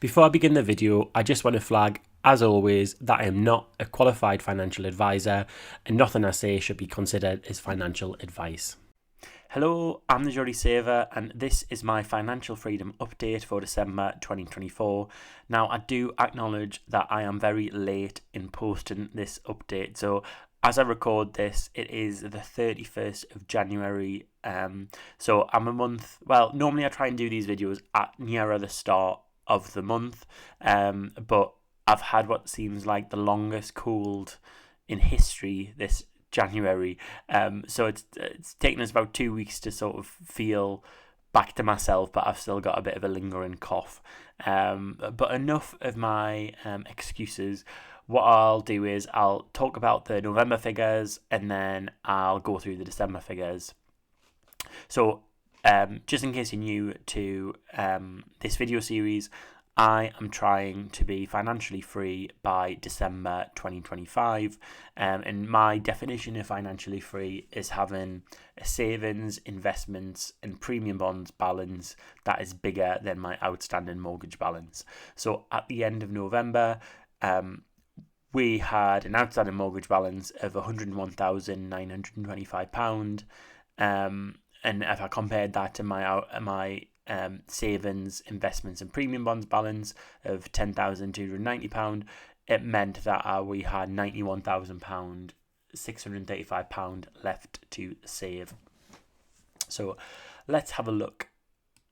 Before I begin the video, I just want to flag, as always, that I am not a qualified financial advisor and nothing I say should be considered as financial advice. Hello, I'm the Jolly Saver and this is my financial freedom update for December 2024. Now, I do acknowledge that I am very late in posting this update. So as I record this, it is the 31st of January. So I'm a month, well, normally I try and do these videos at nearer the start of the month, but I've had what seems like the longest cold in history this January, so it's taken us about 2 weeks to sort of feel back to myself, but I've still got a bit of a lingering cough. But enough of my excuses. What I'll do is I'll talk about the November figures and then I'll go through the December figures. So just in case you're new to this video series, I am trying to be financially free by December 2025, and my definition of financially free is having a savings, investments and premium bonds balance that is bigger than my outstanding mortgage balance. So at the end of November, we had an outstanding mortgage balance of £101,925, and if I compared that to my savings, investments and premium bonds balance of £10,290, it meant that we had £91,000, £635 left to save. So let's have a look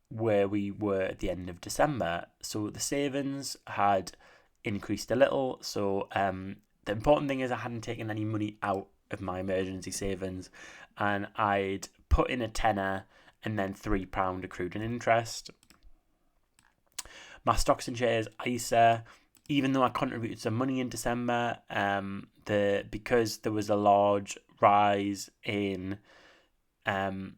where we were at the end of December. So the savings had increased a little. So the important thing is I hadn't taken any money out of my emergency savings, and I'd put in a tenner and then £3 accrued in interest. My stocks and shares ISA, even though I contributed some money in December, because there was a large rise in the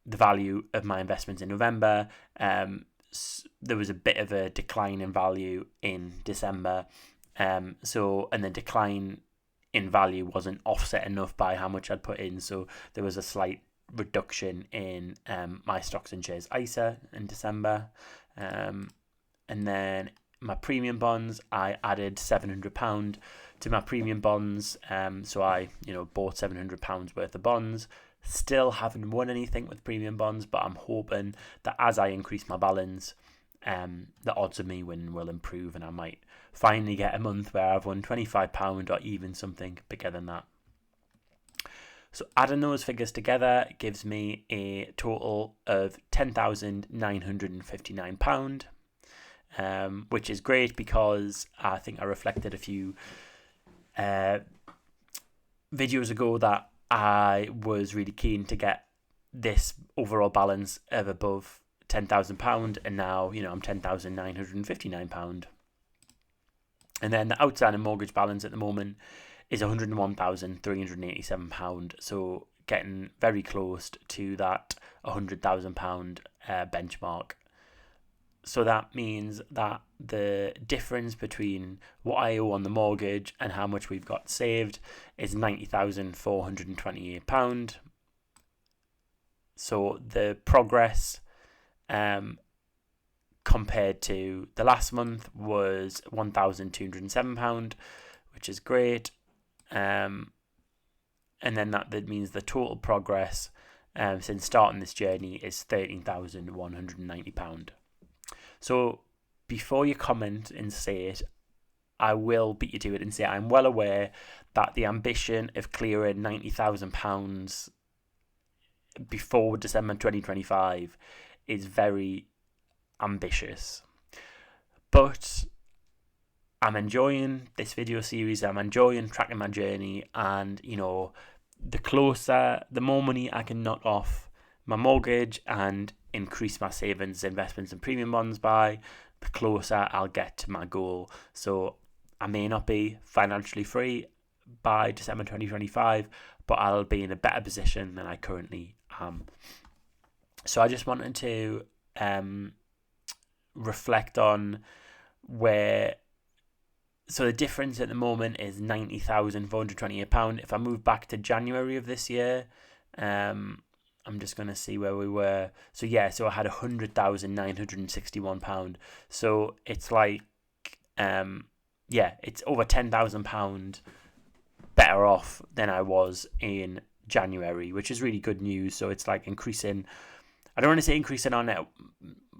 value of my investments in November, there was a bit of a decline in value in December. And the decline in value wasn't offset enough by how much I'd put in, so there was a slight reduction in my stocks and shares ISA in December. And then my premium bonds, I added £700 to my premium bonds. So I bought £700 worth of bonds. Still haven't won anything with premium bonds, but I'm hoping that as I increase my balance, the odds of me winning will improve, and I might finally get a month where I've won £25 or even something bigger than that. So adding those figures together gives me a total of £10,959, which is great because I think I reflected a few videos ago that I was really keen to get this overall balance of above £10,000, and now I'm £10,959. And then the outstanding mortgage balance at the moment is £101,387, so getting very close to that £100,000 benchmark. So that means that the difference between what I owe on the mortgage and how much we've got saved is £90,428. So the progress compared to the last month was £1,207, which is great. And then that means the total progress since starting this journey is £13,190. So before you comment and say it, I will beat you to it and say I'm well aware that the ambition of clearing £90,000 before December 2025 is very ambitious. But I'm enjoying this video series, I'm enjoying tracking my journey, and the more money I can knock off my mortgage and increase my savings, investments and premium bonds by, the closer I'll get to my goal. So I may not be financially free by December 2025, but I'll be in a better position than I currently am. So I just wanted to reflect on where. So the difference at the moment is £90,428. If I move back to January of this year, I'm just going to see where we were. So yeah, so I had £100,961. So it's like, it's over £10,000 better off than I was in January, which is really good news. So it's like increasing. I don't want to say increasing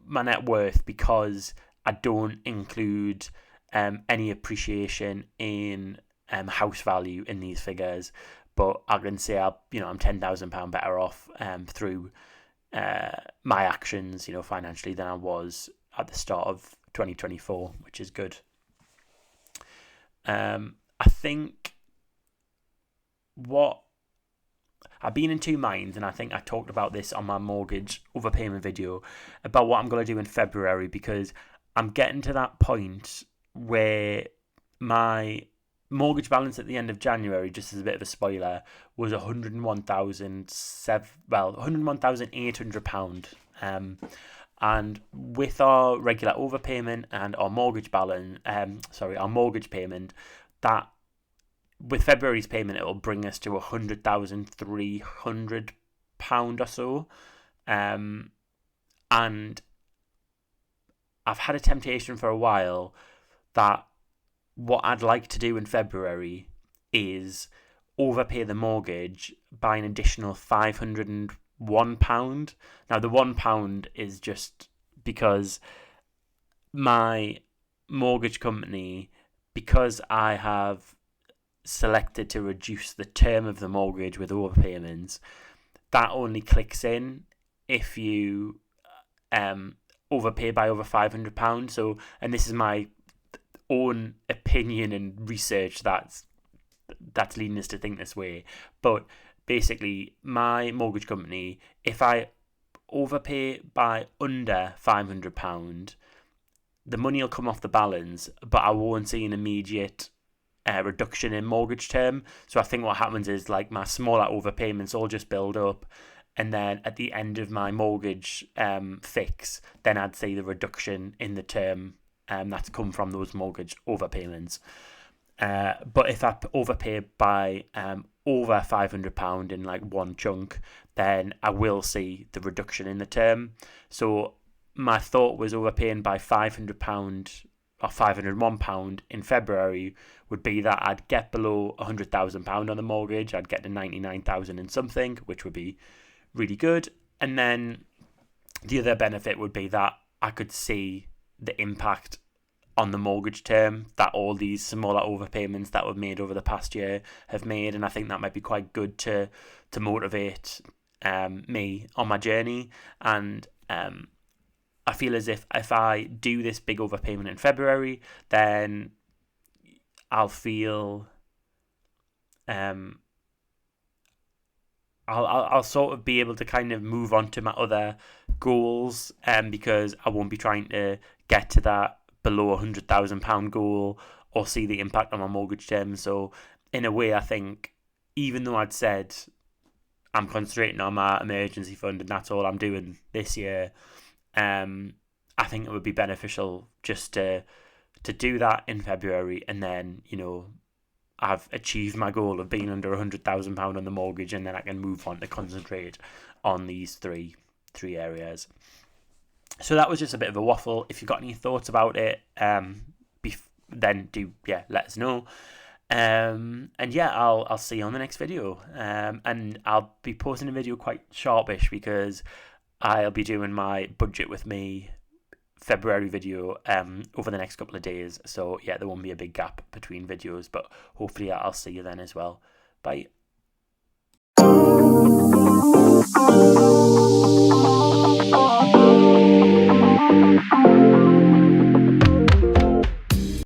my net worth, because I don't include any appreciation in house value in these figures. But I can say I'm £10,000 better off through my actions, financially, than I was at the start of 2024, which is good. I think what I've been in two minds, and I think I talked about this on my mortgage overpayment video, about what I'm going to do in February, because I'm getting to that point where my mortgage balance at the end of January, just as a bit of a spoiler, was £101,800. And with our regular overpayment and our mortgage payment, that with February's payment, it'll bring us to £100,300 or so. And I've had a temptation for a while that what I'd like to do in February is overpay the mortgage by an additional £501. Now, the £1 is just because my mortgage company, because I have selected to reduce the term of the mortgage with overpayments, that only clicks in if you overpay by over £500. So, and this is my own opinion and research that's leading us to think this way, but basically my mortgage company, if I overpay by under £500, the money will come off the balance, but I won't see an immediate reduction in mortgage term. So I think what happens is, like, my smaller overpayments all just build up, and then at the end of my mortgage fix, then I'd see the reduction in the term that's come from those mortgage overpayments. But if I overpay by over £500 in like one chunk, then I will see the reduction in the term. So my thought was overpaying by £500 or £501 in February would be that I'd get below £100,000 on the mortgage. I'd get to 99,000 and something, which would be really good. And then the other benefit would be that I could see the impact on the mortgage term that all these smaller overpayments that were made over the past year have made, and I think that might be quite good to motivate me on my journey. And I feel as if I do this big overpayment in February, then I'll feel I'll sort of be able to kind of move on to my other goals, because I won't be trying to get to that below £100,000 goal or see the impact on my mortgage term. So in a way, I think, even though I'd said I'm concentrating on my emergency fund and that's all I'm doing this year, I think it would be beneficial just to do that in February, and then, I've achieved my goal of being under £100,000 on the mortgage, and then I can move on to concentrate on these three areas. So that was just a bit of a waffle. If you've got any thoughts about it, then let us know. And I'll see you on the next video. And I'll be posting a video quite sharpish, because I'll be doing my budget with me February video over the next couple of days. So yeah, there won't be a big gap between videos, but hopefully I'll see you then as well. Bye.